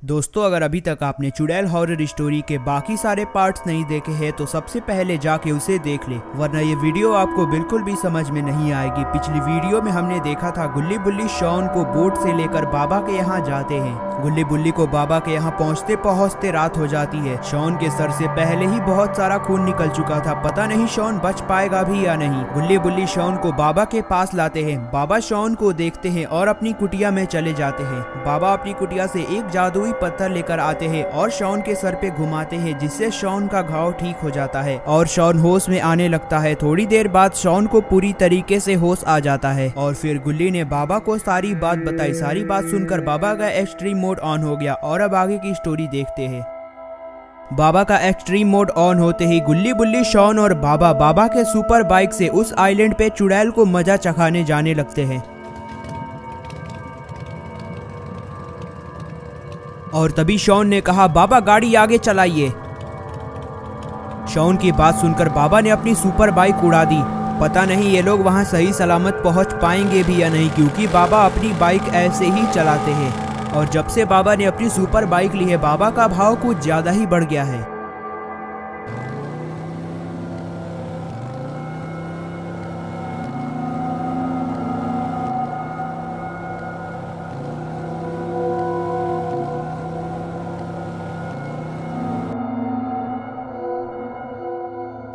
दोस्तों, अगर अभी तक आपने चुड़ैल हॉरर स्टोरी के बाकी सारे पार्ट्स नहीं देखे हैं तो सबसे पहले जाके उसे देख ले, वरना ये वीडियो आपको बिल्कुल भी समझ में नहीं आएगी। पिछली वीडियो में हमने देखा था गुल्ली बुल्ली शॉन को बोट से लेकर बाबा के यहाँ जाते हैं। गुल्ली बुल्ली को बाबा के यहाँ पहुँचते पहुँचते रात हो जाती है। शॉन के सर से पहले ही बहुत सारा खून निकल चुका था, पता नहीं शॉन बच पाएगा भी या नहीं। गुल्ली बुल्ली शॉन को बाबा के पास लाते हैं। बाबा शॉन को देखते हैं और अपनी कुटिया में चले जाते हैं। बाबा अपनी कुटिया से एक जादुई पत्थर लेकर आते हैं और शॉन के सर पे घुमाते हैं, जिससे शॉन का घाव ठीक हो जाता है और शॉन होश में आने लगता है। थोड़ी देर बाद शॉन को पूरी तरीके से होश आ जाता है और फिर गुल्ली ने बाबा को सारी बात बताई। सारी बात सुनकर बाबा का एक्सट्रीम मोड ऑन हो गया और अब आगे की स्टोरी देखते हैं। बाबा का एक्सट्रीम मोड ऑन होते ही गुल्ली बुल्ली शॉन और बाबा के सुपर बाइक से उस आइलैंड पे चुड़ैल को मजा चखाने जाने लगते हैं। और तभी शॉन ने कहा, बाबा गाड़ी आगे चलाइए। शॉन की बात सुनकर बाबा ने अपनी सुपर बाइक उड़ा दी। पता नहीं ये लोग वहां सही सलामत पहुंच पाएंगे भी या नहीं, क्योंकि बाबा अपनी बाइक ऐसे ही चलाते हैं। और जब से बाबा ने अपनी सुपर बाइक ली है, बाबा का भाव कुछ ज्यादा ही बढ़ गया है।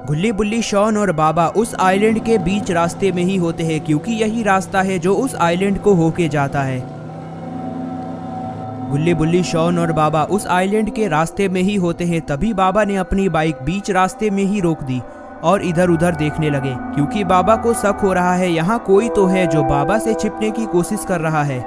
गुल्ली बुल्ली शॉन और बाबा उस आइलैंड के बीच रास्ते में ही होते हैं, क्योंकि यही रास्ता है जो उस आइलैंड को होके जाता है। गुल्ली बुल्ली शॉन और बाबा उस आइलैंड के रास्ते में ही होते हैं। तभी बाबा ने अपनी बाइक बीच रास्ते में ही रोक दी और इधर उधर देखने लगे, क्योंकि बाबा को शक हो रहा है यहाँ कोई तो है जो बाबा से छिपने की कोशिश कर रहा है।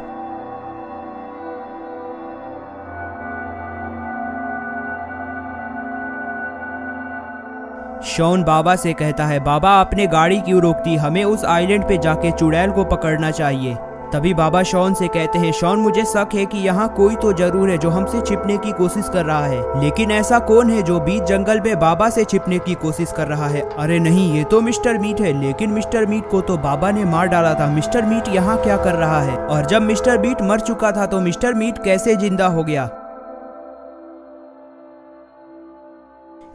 शॉन बाबा से कहता है, बाबा आपने गाड़ी क्यों रोक दी, हमें उस आइलैंड पे जाके चुड़ैल को पकड़ना चाहिए। तभी बाबा शॉन से कहते हैं, शॉन मुझे शक है कि यहाँ कोई तो जरूर है जो हमसे छिपने की कोशिश कर रहा है, लेकिन ऐसा कौन है जो बीच जंगल में बाबा से छिपने की कोशिश कर रहा है। अरे नहीं, ये तो मिस्टर मीट है, लेकिन मिस्टर मीट को तो बाबा ने मार डाला था। मिस्टर मीट यहाँ क्या कर रहा है, और जब मिस्टर मीट मर चुका था तो मिस्टर मीट कैसे जिंदा हो गया।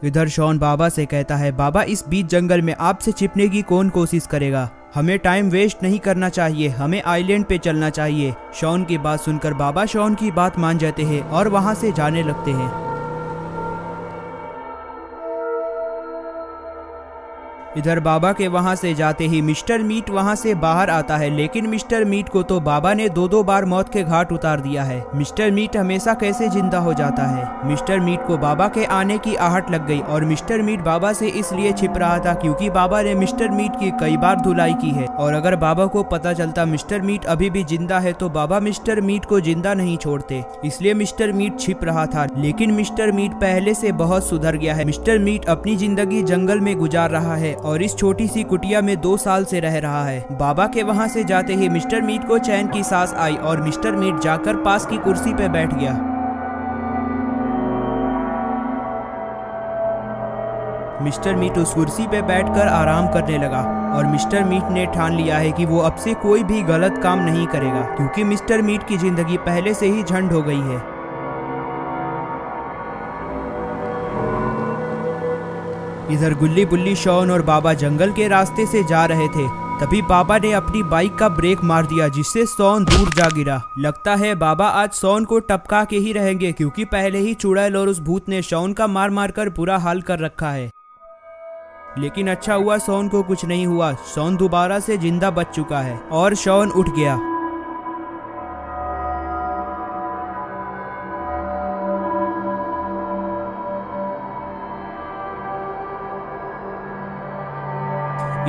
इधर शॉन बाबा से कहता है, बाबा इस बीच जंगल में आपसे छिपने की कौन कोशिश करेगा, हमें टाइम वेस्ट नहीं करना चाहिए, हमें आइलैंड पे चलना चाहिए। शॉन की बात सुनकर बाबा शॉन की बात मान जाते हैं और वहां से जाने लगते हैं। इधर बाबा के वहां से जाते ही मिस्टर मीट वहां से बाहर आता है, लेकिन मिस्टर मीट को तो बाबा ने दो बार मौत के घाट उतार दिया है। मिस्टर मीट हमेशा कैसे जिंदा हो जाता है। मिस्टर मीट को बाबा के आने की आहट लग गई और मिस्टर मीट बाबा से इसलिए छिप रहा था क्योंकि बाबा ने मिस्टर मीट की कई बार धुलाई की है, और अगर बाबा को पता चलता मिस्टर मीट अभी भी जिंदा है तो बाबा मिस्टर मीट को जिंदा नहीं छोड़ते, इसलिए मिस्टर मीट छिप रहा था। लेकिन मिस्टर मीट पहले से बहुत सुधर गया है। मिस्टर मीट अपनी जिंदगी जंगल में गुजार रहा है और इस छोटी सी कुटिया में 2 साल से रह रहा है। बाबा के वहां से जाते ही मिस्टर मीट को चैन की सांस आई और मिस्टर मीट जाकर पास की कुर्सी पे बैठ गया। मिस्टर मीट उस कुर्सी पे बैठकर आराम करने लगा और मिस्टर मीट ने ठान लिया है कि वो अब से कोई भी गलत काम नहीं करेगा, क्योंकि मिस्टर मीट की जिंदगी पहले से ही झंड हो गई है। इधर गुल्ली बुल्ली शॉन और बाबा जंगल के रास्ते से जा रहे थे। तभी बाबा ने अपनी बाइक का ब्रेक मार दिया, जिससे शॉन दूर जा गिरा। लगता है बाबा आज शॉन को टपका के ही रहेंगे, क्योंकि पहले ही चुड़ैल और उस भूत ने शॉन का मार मार कर बुरा हाल कर रखा है। लेकिन अच्छा हुआ शॉन को कुछ नहीं हुआ। शॉन दोबारा से जिंदा बच चुका है और शॉन उठ गया।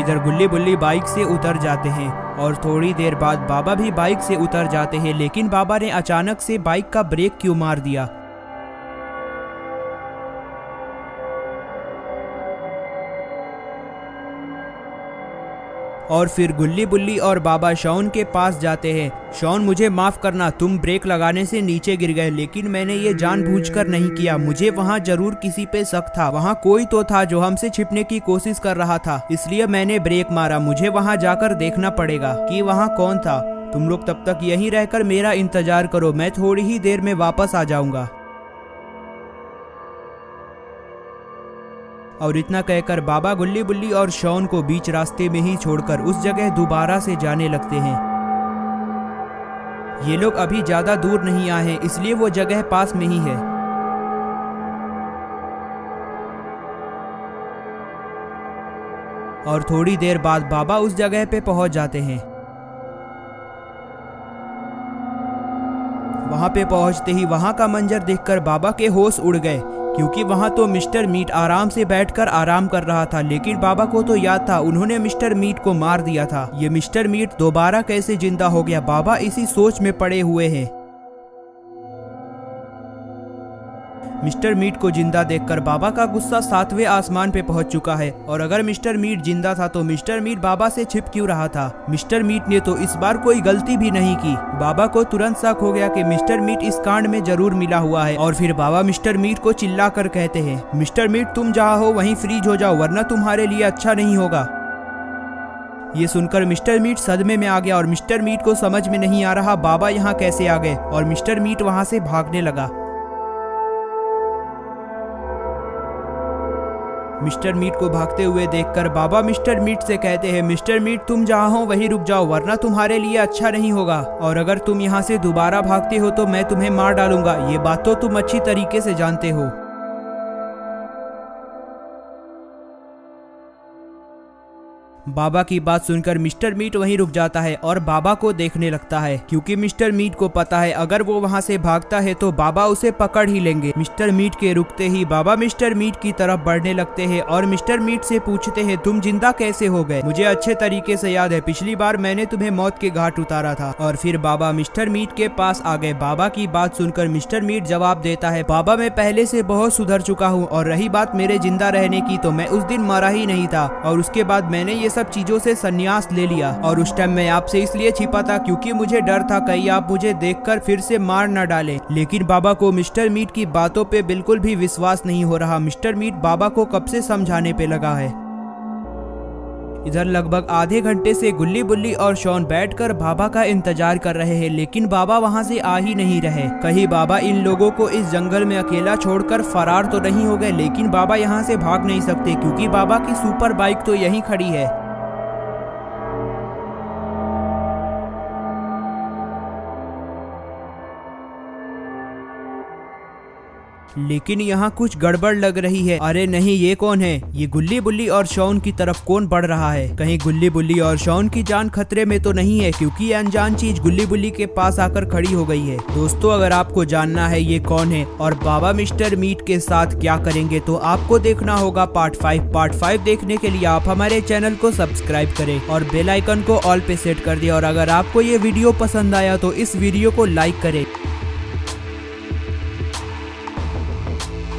इधर गुल्ली बुल्ली बाइक से उतर जाते हैं और थोड़ी देर बाद बाबा भी बाइक से उतर जाते हैं, लेकिन बाबा ने अचानक से बाइक का ब्रेक क्यों मार दिया। और फिर गुल्ली बुल्ली और बाबा शॉन के पास जाते हैं। शॉन मुझे माफ करना, तुम ब्रेक लगाने से नीचे गिर गए, लेकिन मैंने ये जानबूझकर नहीं किया। मुझे वहाँ जरूर किसी पे शक था, वहाँ कोई तो था जो हमसे छिपने की कोशिश कर रहा था, इसलिए मैंने ब्रेक मारा। मुझे वहाँ जाकर देखना पड़ेगा कि वहाँ कौन था। तुम लोग तब तक यहीं रहकर मेरा इंतजार करो, मैं थोड़ी ही देर में वापस आ जाऊंगा। और इतना कहकर बाबा गुल्ली बुल्ली और शॉन को बीच रास्ते में ही छोड़कर उस जगह दोबारा से जाने लगते हैं। ये लोग अभी ज्यादा दूर नहीं आए हैं, इसलिए वो जगह पास में ही है। और थोड़ी देर बाद बाबा उस जगह पे पहुंच जाते हैं। वहां पे पहुंचते ही वहां का मंजर देखकर बाबा के होश उड़ गए, क्योंकि वहां तो मिस्टर मीट आराम से बैठकर आराम कर रहा था। लेकिन बाबा को तो याद था उन्होंने मिस्टर मीट को मार दिया था। ये मिस्टर मीट दोबारा कैसे जिंदा हो गया, बाबा इसी सोच में पड़े हुए हैं। मिस्टर मीट को जिंदा देखकर बाबा का गुस्सा 7वें आसमान पे पहुंच चुका है। और अगर मिस्टर मीट जिंदा था तो मिस्टर मीट बाबा से छिप क्यों रहा था? मिस्टर मीट ने तो इस बार कोई गलती भी नहीं की। बाबा को तुरंत शक हो गया कि मिस्टर मीट इस कांड में जरूर मिला हुआ है। और फिर बाबा मिस्टर मीट को चिल्ला कर कहते हैं, मिस्टर मीट तुम जहाँ हो वहीं फ्रीज हो जाओ, वरना तुम्हारे लिए अच्छा नहीं होगा। ये सुनकर मिस्टर मीट सदमे में आ गया और मिस्टर मीट को समझ में नहीं आ रहा बाबा यहाँ कैसे आ गए। और मिस्टर मीट वहाँ से भागने लगा। मिस्टर मीट को भागते हुए देखकर बाबा मिस्टर मीट से कहते हैं, मिस्टर मीट तुम जहाँ हो वहीं रुक जाओ, वरना तुम्हारे लिए अच्छा नहीं होगा। और अगर तुम यहाँ से दोबारा भागते हो तो मैं तुम्हें मार डालूंगा। ये बात तो तुम अच्छी तरीके से जानते हो। बाबा की बात सुनकर मिस्टर मीट वहीं रुक जाता है और बाबा को देखने लगता है, क्योंकि मिस्टर मीट को पता है अगर वो वहां से भागता है तो बाबा उसे पकड़ ही लेंगे। मिस्टर मीट के रुकते ही बाबा मिस्टर मीट की तरफ बढ़ने लगते हैं और मिस्टर मीट से पूछते हैं, तुम जिंदा कैसे हो गए? मुझे अच्छे तरीके से याद है, पिछली बार मैंने तुम्हें मौत के घाट उतारा था। और फिर बाबा मिस्टर मीट के पास आ गए। बाबा की बात सुनकर मिस्टर मीट जवाब देता है, बाबा मैं पहले से बहुत सुधर चुका हूँ, और रही बात मेरे जिंदा रहने की तो मैं उस दिन मरा ही नहीं था। और उसके बाद मैंने ये सब चीजों से संन्यास ले लिया। और उस टाइम मैं आपसे इसलिए छिपा था क्योंकि मुझे डर था कहीं आप मुझे देखकर फिर से मार न डालें। लेकिन बाबा को मिस्टर मीट की बातों पे बिल्कुल भी विश्वास नहीं हो रहा। मिस्टर मीट बाबा को कब से समझाने पे लगा है। इधर लगभग आधे घंटे से गुल्ली बुल्ली और शॉन बैठकर बाबा का इंतजार कर रहे हैं, लेकिन बाबा वहां से आ ही नहीं रहे। कहीं बाबा इन लोगों को इस जंगल में अकेला छोड़कर फरार तो नहीं हो गए। लेकिन बाबा यहाँ से भाग नहीं सकते क्योंकि बाबा की सुपर बाइक तो यहीं खड़ी है। लेकिन यहाँ कुछ गड़बड़ लग रही है। अरे नहीं, ये कौन है? ये गुल्ली बुल्ली और शॉन की तरफ कौन बढ़ रहा है? कहीं गुल्ली बुल्ली और शॉन की जान खतरे में तो नहीं है, क्योंकि ये अनजान चीज गुल्ली बुल्ली के पास आकर खड़ी हो गई है। दोस्तों अगर आपको जानना है ये कौन है और बाबा मिस्टर मीट के साथ क्या करेंगे तो आपको देखना होगा पार्ट 5। पार्ट 5 देखने के लिए आप हमारे चैनल को सब्सक्राइब करें और बेल आइकन को ऑल पे सेट कर दिया। और अगर आपको ये वीडियो पसंद आया तो इस वीडियो को लाइक करें।